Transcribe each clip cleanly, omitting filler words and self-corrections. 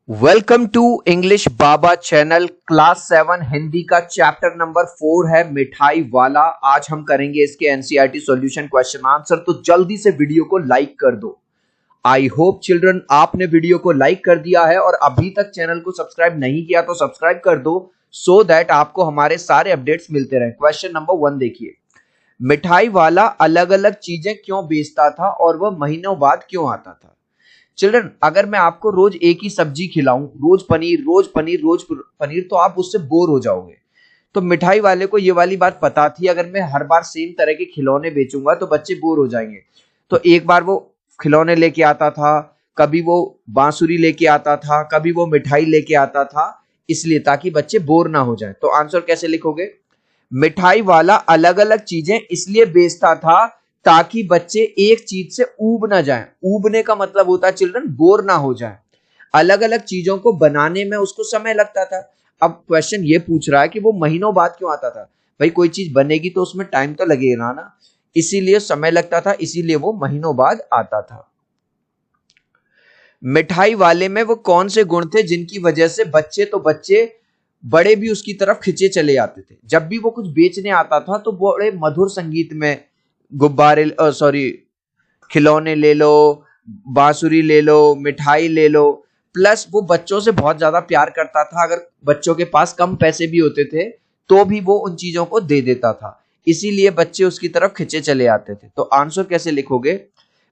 Welcome to English Baba channel. Class 7 Hindi का chapter number 4 है मिठाई वाला। आज हम करेंगे इसके एनसीईआरटी सॉल्यूशन क्वेश्चन आंसर। तो जल्दी से वीडियो को लाइक कर दो। आई होप चिल्ड्रन आपने वीडियो को लाइक कर दिया है और अभी तक चैनल को सब्सक्राइब नहीं किया तो सब्सक्राइब कर दो सो दैट आपको हमारे सारे अपडेट्स मिलते रहे। क्वेश्चन नंबर 1 देखिए, मिठाई वाला अलग अलग चीजें क्यों बेचता था और वह महीनों बाद क्यों आता था। चिल्ड्रन, अगर मैं आपको रोज एक ही सब्जी खिलाऊं, रोज पनीर रोज पनीर रोज पनीर, तो आप उससे बोर हो जाओगे। तो मिठाई वाले को ये वाली बात पता थी, अगर मैं हर बार सेम तरह के खिलौने बेचूंगा तो बच्चे बोर हो जाएंगे। तो एक बार वो खिलौने लेके आता था, कभी वो बांसुरी लेके आता था, कभी वो मिठाई लेके आता था, इसलिए ताकि बच्चे बोर ना हो जाए। तो आंसर कैसे लिखोगे? मिठाई वाला अलग अलग चीजें इसलिए बेचता था ताकि बच्चे एक चीज से ऊब ना जाएं। ऊबने का मतलब होता है चिल्ड्रन बोर ना हो जाएं। अलग अलग चीजों को बनाने में उसको समय लगता था। अब क्वेश्चन ये पूछ रहा है कि वो महीनों बाद क्यों आता था। भाई कोई चीज बनेगी तो उसमें टाइम तो लगेगा ना, इसीलिए समय लगता था, इसीलिए वो महीनों बाद आता था। मिठाई वाले में वो कौन से गुण थे जिनकी वजह से बच्चे बड़े भी उसकी तरफ खिंचे चले आते थे। जब भी वो कुछ बेचने आता था तो बड़े मधुर संगीत में गुब्बारे सॉरी खिलौने ले लो, बांसुरी ले लो, मिठाई ले लो, प्लस वो बच्चों से बहुत ज्यादा प्यार करता था। अगर बच्चों के पास कम पैसे भी होते थे तो भी वो उन चीजों को दे देता था, इसीलिए बच्चे उसकी तरफ खिंचे चले आते थे। तो आंसर कैसे लिखोगे?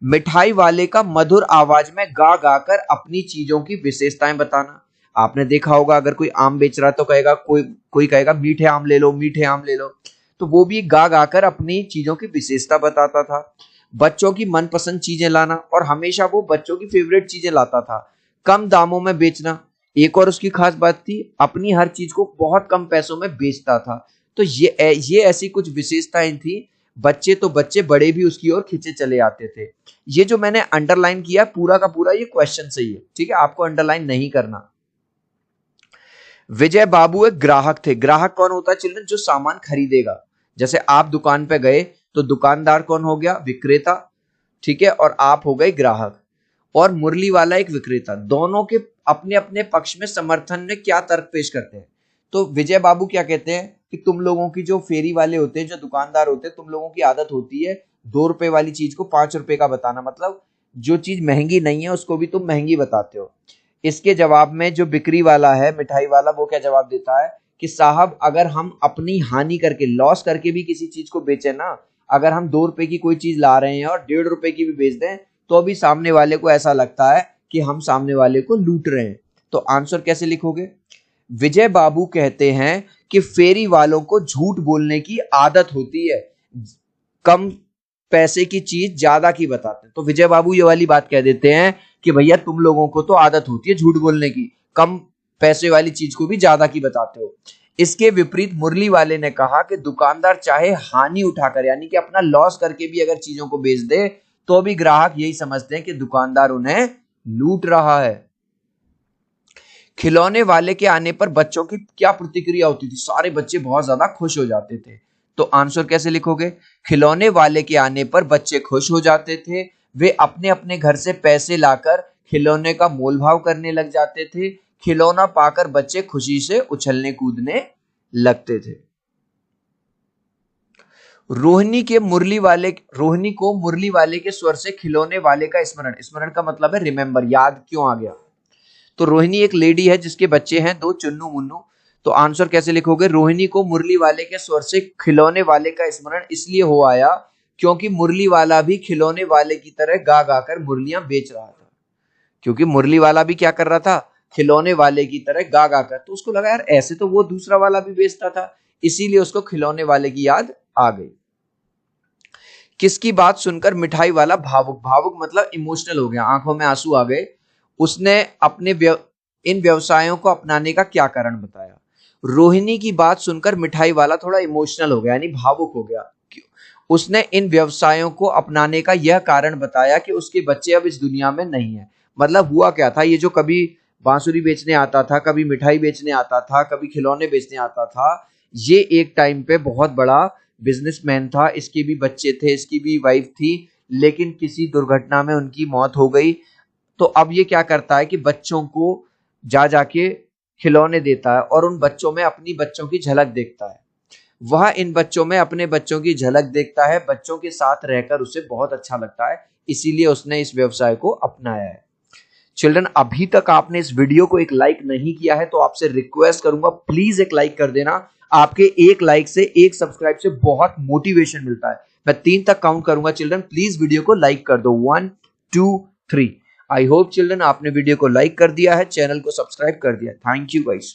मिठाई वाले का मधुर आवाज में गा गा कर अपनी चीजों की विशेषताएं बताना। आपने देखा होगा अगर कोई आम बेच रहा है तो कहेगा कोई कहेगा मीठे आम ले लो, मीठे आम ले लो, तो वो भी गा गा कर अपनी चीजों की विशेषता बताता था। बच्चों की मनपसंद चीजें लाना, और हमेशा वो बच्चों की फेवरेट चीजें लाता था। कम दामों में बेचना, एक और उसकी खास बात थी, अपनी हर चीज को बहुत कम पैसों में बेचता था। तो ये ऐसी कुछ विशेषताएं थी, बच्चे बड़े भी उसकी ओर खींचे चले आते थे। ये जो मैंने अंडरलाइन किया पूरा का पूरा ये क्वेश्चन सही है, ठीक है, आपको अंडरलाइन नहीं करना। विजय बाबू एक ग्राहक थे। ग्राहक कौन होता है चिल्ड्रन? जो सामान खरीदेगा। जैसे आप दुकान पे गए तो दुकानदार कौन हो गया? विक्रेता, ठीक है, और आप हो गए ग्राहक। और मुरली वाला एक विक्रेता। दोनों के अपने अपने पक्ष में समर्थन में क्या तर्क पेश करते हैं। तो विजय बाबू क्या कहते हैं कि तुम लोगों की जो फेरी वाले होते हैं, जो दुकानदार होते हैं, तुम लोगों की आदत होती है 2 रुपए वाली चीज को 5 रुपए का बताना, मतलब जो चीज महंगी नहीं है उसको भी तुम महंगी बताते हो। इसके जवाब में जो बिक्री वाला है, मिठाई वाला, वो क्या जवाब देता है कि साहब अगर हम अपनी हानि करके, लॉस करके भी किसी चीज को बेचे ना, अगर हम 2 रुपए की कोई चीज ला रहे हैं और 1.5 रुपए की भी बेच दें तो भी सामने वाले को ऐसा लगता है कि हम सामने वाले को लूट रहे हैं। तो आंसर कैसे लिखोगे? विजय बाबू कहते हैं कि फेरी वालों को झूठ बोलने की आदत होती है, कम पैसे की चीज ज्यादा की बताते हैं। तो विजय बाबू ये वाली बात कह देते हैं कि भैया तुम लोगों को तो आदत होती है झूठ बोलने की, कम पैसे वाली चीज को भी ज्यादा की बताते हो। इसके विपरीत मुरली वाले ने कहा कि दुकानदार चाहे हानि उठाकर, यानी कि अपना लॉस करके भी अगर चीजों को बेच दे तो भी ग्राहक यही समझते हैं कि दुकानदार उन्हें लूट रहा है। खिलौने वाले के आने पर बच्चों की क्या प्रतिक्रिया होती थी? सारे बच्चे बहुत ज्यादा खुश हो जाते थे। तो आंसर कैसे लिखोगे? खिलौने वाले के आने पर बच्चे खुश हो जाते थे। वे अपने अपने घर से पैसे लाकर खिलौने का मोल भाव करने लग जाते थे। खिलौना पाकर बच्चे खुशी से उछलने कूदने लगते थे। रोहिणी को मुरली वाले के स्वर से खिलौने वाले का स्मरण, स्मरण का मतलब है रिमेंबर, याद क्यों आ गया। तो रोहिणी एक लेडी है जिसके बच्चे हैं 2 चुन्नू मुन्नू। तो आंसर कैसे लिखोगे? रोहिणी को मुरली वाले के स्वर से खिलौने वाले का स्मरण इसलिए हो आया क्योंकि मुरली वाला भी खिलौने वाले की तरह गा गा कर मुरलियां बेच रहा था। क्योंकि मुरली वाला भी क्या कर रहा था? खिलौने वाले की तरह गा गा कर, तो उसको लगा यार ऐसे तो वो दूसरा वाला भी बेचता था, इसीलिए उसको खिलौने वाले की याद आ गई। किसकी बात सुनकर मिठाई वाला भावुक, भावुक मतलब इमोशनल हो गया, आंखों में आंसू आ गए। उसने इन व्यवसायों को अपनाने का क्या कारण बताया? रोहिणी की बात सुनकर मिठाई वाला थोड़ा इमोशनल हो गया, यानी भावुक हो गया। उसने इन व्यवसायों को अपनाने का यह कारण बताया कि उसके बच्चे अब इस दुनिया में नहीं है। मतलब हुआ क्या था, ये जो कभी बांसुरी बेचने आता था, कभी मिठाई बेचने आता था, कभी खिलौने बेचने आता था, ये एक टाइम पे बहुत बड़ा बिजनेसमैन था। इसके भी बच्चे थे, इसकी भी वाइफ थी, लेकिन किसी दुर्घटना में उनकी मौत हो गई। तो अब ये क्या करता है कि बच्चों को जा जाके खिलौने देता है और उन बच्चों में अपनी बच्चों की झलक देखता है। वह इन बच्चों में अपने बच्चों की झलक देखता है, बच्चों के साथ रहकर उसे बहुत अच्छा लगता है, इसीलिए उसने इस व्यवसाय को अपनाया है। चिल्ड्रन, अभी तक आपने इस वीडियो को एक लाइक नहीं किया है तो आपसे रिक्वेस्ट करूंगा, प्लीज एक लाइक कर देना। आपके एक लाइक से, एक सब्सक्राइब से बहुत मोटिवेशन मिलता है। मैं 3 तक काउंट करूंगा चिल्ड्रन, प्लीज वीडियो को लाइक कर दो। 1 2 3। आई होप चिल्ड्रन आपने वीडियो को लाइक कर दिया है, चैनल को सब्सक्राइब कर दिया। Thank you guys.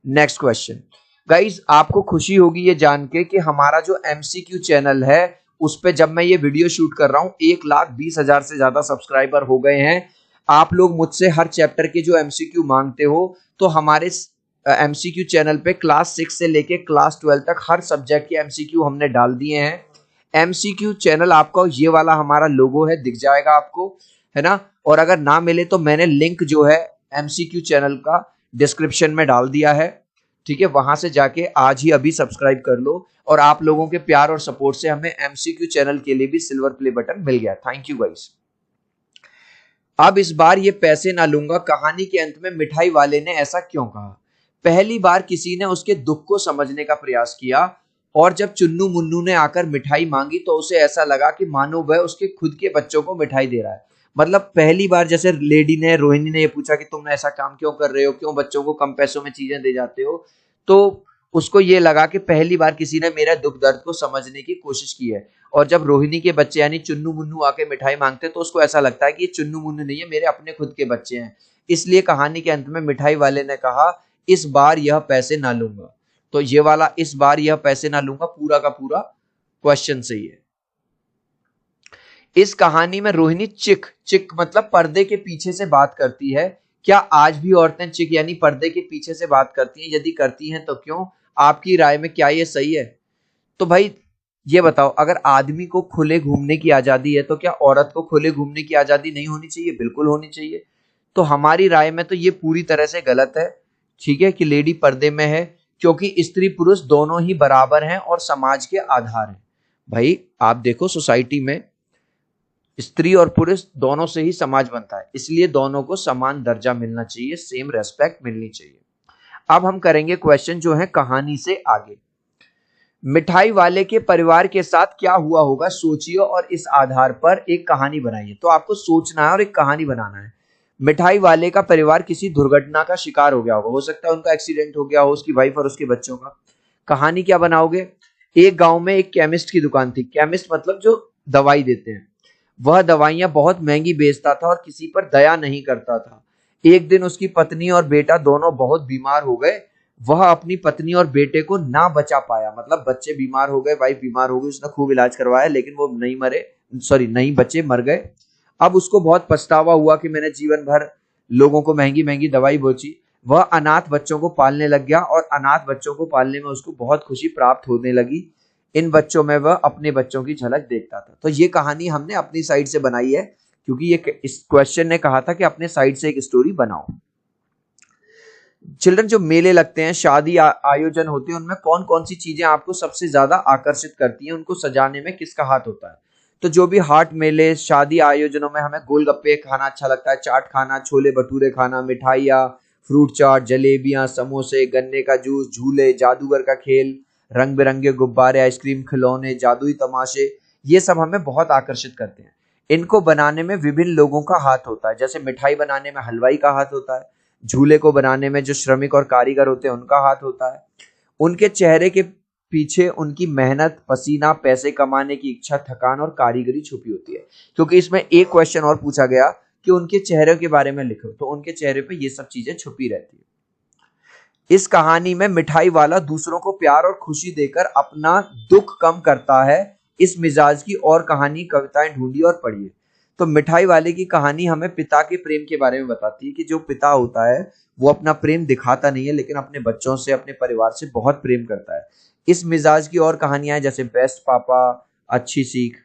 Next question. Guys, आपको खुशी होगी ये जान के कि हमारा जो एमसीक्यू चैनल है उस पे जब मैं ये वीडियो शूट कर रहा हूं 1,20,000 से ज्यादा सब्सक्राइबर हो गए हैं। आप लोग मुझसे हर चैप्टर के जो एमसीक्यू मांगते हो, तो हमारे एमसीक्यू चैनल पे क्लास 6 से लेके क्लास 12 तक हर सब्जेक्ट के एमसीक्यू हमने डाल दिए हैं। एमसीक्यू चैनल आपका ये वाला हमारा लोगो है, दिख जाएगा आपको, है ना। और अगर ना मिले तो मैंने लिंक जो है एमसीक्यू चैनल का डिस्क्रिप्शन में डाल दिया है, ठीक है। वहां से जाके आज ही अभी सब्सक्राइब कर लो। और आप लोगों के प्यार और सपोर्ट से हमें एमसीक्यू चैनल के लिए भी सिल्वर प्ले बटन मिल गया। Thank you guys. अब इस बार ये पैसे ना लूंगा, कहानी के अंत में मिठाई वाले ने ऐसा क्यों कहा। पहली बार किसी ने उसके दुख को समझने का प्रयास किया और जब चुन्नू मुन्नू ने आकर मिठाई मांगी तो उसे ऐसा लगा कि मानो वह उसके खुद के बच्चों को मिठाई दे रहा है। मतलब पहली बार जैसे रोहिणी ने ये पूछा कि तुम ऐसा काम क्यों कर रहे हो, क्यों बच्चों को कम पैसों में चीजें दे जाते हो, तो उसको ये लगा कि पहली बार किसी ने मेरा दुख दर्द को समझने की कोशिश की है। और जब रोहिणी के बच्चे यानी चुन्नू मुन्नू आके मिठाई मांगते हैं तो उसको ऐसा लगता है कि ये चुन्नू मुन्नू नहीं है, मेरे अपने खुद के बच्चे हैं। इसलिए कहानी के अंत में मिठाई वाले ने कहा इस बार यह पैसे ना लूंगा। तो ये वाला इस बार यह पैसे ना लूंगा पूरा का पूरा क्वेश्चन सही है। इस कहानी में रोहिणी चिक चिक मतलब पर्दे के पीछे से बात करती है। क्या आज भी औरतें चिक यानी पर्दे के पीछे से बात करती हैं? यदि करती हैं तो क्यों? आपकी राय में क्या ये सही है? तो भाई ये बताओ, अगर आदमी को खुले घूमने की आजादी है तो क्या औरत को खुले घूमने की आजादी नहीं होनी चाहिए? बिल्कुल होनी चाहिए। तो हमारी राय में तो ये पूरी तरह से गलत है, ठीक है, कि लेडी पर्दे में है, क्योंकि स्त्री पुरुष दोनों ही बराबर हैं और समाज के आधार हैं। भाई आप देखो सोसाइटी में स्त्री और पुरुष दोनों से ही समाज बनता है, इसलिए दोनों को समान दर्जा मिलना चाहिए, सेम रेस्पेक्ट मिलनी चाहिए। अब हम करेंगे क्वेश्चन जो है कहानी से आगे। मिठाई वाले के परिवार के साथ क्या हुआ होगा सोचिए और इस आधार पर एक कहानी बनाइए। तो आपको सोचना है और एक कहानी बनाना है। मिठाई वाले का परिवार किसी दुर्घटना का शिकार हो गया होगा, हो सकता है उनका एक्सीडेंट हो गया हो, उसकी वाइफ और उसके बच्चों का। कहानी क्या बनाओगे? एक गांव में एक केमिस्ट की दुकान थी। केमिस्ट मतलब जो दवाई देते हैं। वह दवाइयां बहुत महंगी बेचता था और किसी पर दया नहीं करता था। एक दिन उसकी पत्नी और बेटा दोनों बहुत बीमार हो गए। वह अपनी पत्नी और बेटे को ना बचा पाया, मतलब बच्चे बीमार हो गए, वाइफ बीमार हो गई, उसने खूब इलाज करवाया लेकिन वो नहीं मरे, सॉरी नहीं बचे, मर गए। अब उसको बहुत पछतावा हुआ कि मैंने जीवन भर लोगों को महंगी महंगी दवाई बेची। वह अनाथ बच्चों को पालने लग गया और अनाथ बच्चों को पालने में उसको बहुत खुशी प्राप्त होने लगी। इन बच्चों में वह अपने बच्चों की झलक देखता था। तो ये कहानी हमने अपनी साइड से बनाई है, क्योंकि ये इस क्वेश्चन ने कहा था कि अपने साइड से एक स्टोरी बनाओ। चिल्ड्रन, जो मेले लगते हैं, शादी आयोजन होते हैं, उनमें कौन कौन सी चीजें आपको सबसे ज्यादा आकर्षित करती हैं? उनको सजाने में किसका हाथ होता है? तो जो भी हाट मेले शादी आयोजनों में हमें गोलगप्पे खाना अच्छा लगता है, चाट खाना, छोले भटूरे खाना, मिठाइयाँ, फ्रूट चाट, जलेबियां, समोसे, गन्ने का जूस, झूले, जादूगर का खेल, रंग बिरंगे गुब्बारे, आइसक्रीम, खिलौने, जादुई तमाशे, ये सब हमें बहुत आकर्षित करते हैं। इनको बनाने में विभिन्न लोगों का हाथ होता है। जैसे मिठाई बनाने में हलवाई का हाथ होता है, झूले को बनाने में जो श्रमिक और कारीगर होते हैं उनका हाथ होता है। उनके चेहरे के पीछे उनकी मेहनत, पसीना, पैसे कमाने की इच्छा, थकान और कारीगरी छुपी होती है। क्योंकि इसमें एक क्वेश्चन और पूछा गया कि उनके चेहरे के बारे में लिखो, तो उनके चेहरे पे ये सब चीजें छुपी रहती है। इस कहानी में मिठाई वाला दूसरों को प्यार और खुशी देकर अपना दुख कम करता है। इस मिजाज की और कहानी, कविताएं ढूंढिए और पढ़िए। तो मिठाई वाले की कहानी हमें पिता के प्रेम के बारे में बताती है कि जो पिता होता है वो अपना प्रेम दिखाता नहीं है, लेकिन अपने बच्चों से, अपने परिवार से बहुत प्रेम करता है। इस मिजाज की और कहानियां हैं जैसे बेस्ट पापा, अच्छी सीख।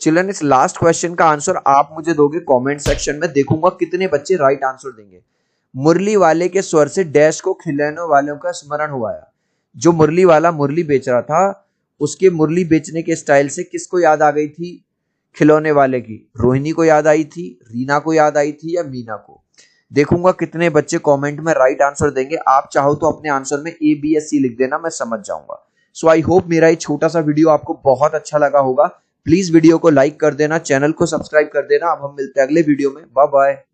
चिल्ड्रन, इस लास्ट क्वेश्चन का आंसर आप मुझे दोगे कमेंट सेक्शन में, देखूंगा कितने बच्चे राइट आंसर देंगे। मुरली वाले के स्वर से डैश को खिलौने वालों का स्मरण हुआ। जो मुरली वाला मुरली बेच रहा था, उसके मुरली बेचने के स्टाइल से किसको याद आ गई थी? खिलौने वाले की। रोहिणी को याद आई थी, रीना को याद आई थी, या मीना को? देखूंगा कितने बच्चे कमेंट में राइट आंसर देंगे। आप चाहो तो अपने आंसर में A B S C लिख देना, मैं समझ जाऊंगा। सो आई होप मेरा ये छोटा सा वीडियो आपको बहुत अच्छा लगा होगा। प्लीज वीडियो को लाइक कर देना, चैनल को सब्सक्राइब कर देना। अब हम मिलते हैं अगले वीडियो में। Bye bye.